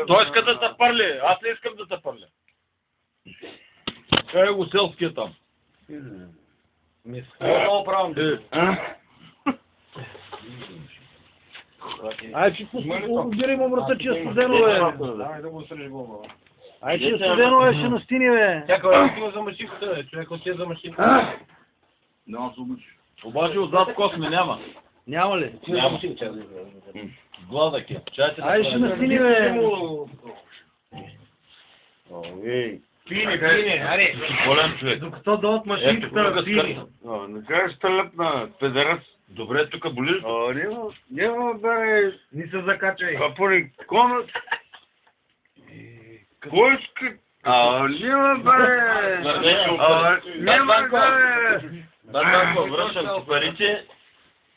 Той иска да се парли, аз не искам да се парля. Кай го селския там? Много правам. Ай, че убери му врата, че е студено, бе. Ай, да го срежи глава. Ай, че е студено, бе, ще настини, бе. Чакай, отива за машинката, бе. Човек отива за машинката. Няма се обича. Обаче отзад косме няма. Няма ли? Няма. Гладък е. Чайте да Ай, ще настини, бе. Пине, аре. Голям човек. Докато дадат машинката, пине. Не кажеш тълъп на педерас. Добре, тук боли ли? Няма бе, Ни се закачай. папури конът. Кой иска? Няма бе. Няма бе. Ако връщам ти парите,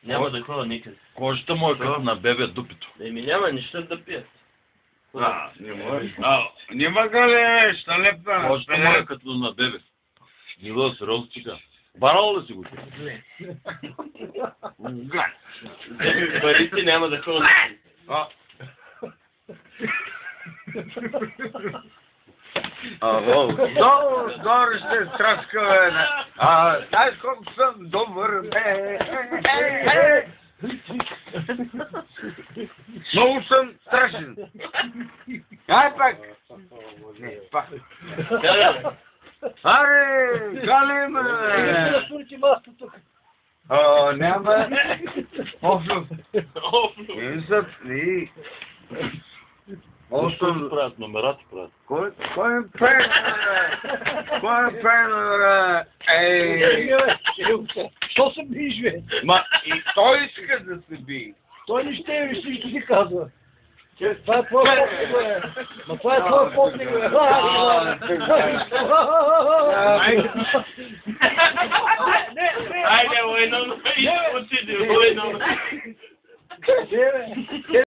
няма да ходя никъде. Кожата му е като на бебе дупито. Еми няма нищо да пия. Няма да ли ще лепна. Кожата му е като на бебе. Нива сериозно чика. Барал ли си го? Парите няма да ходя никъде. Долу ще страска, бе. Знаеш колко съм добър, бе. Много съм страшен. Ай пак. Не, пак. Аре, галим, бе. Спорите маста тук. Няма. Офлюк. Не. Още правят номерата правят. Кой ме прави, бе? Кой ме прави, бе? Ей! Що се биеш, бе? Ма и той иска да се би. Той не ще виж, нищо ти казва. Това е твоя попник, бе. Ма това е твоя попник, бе. Айде, война, отиде, война. Не, бе.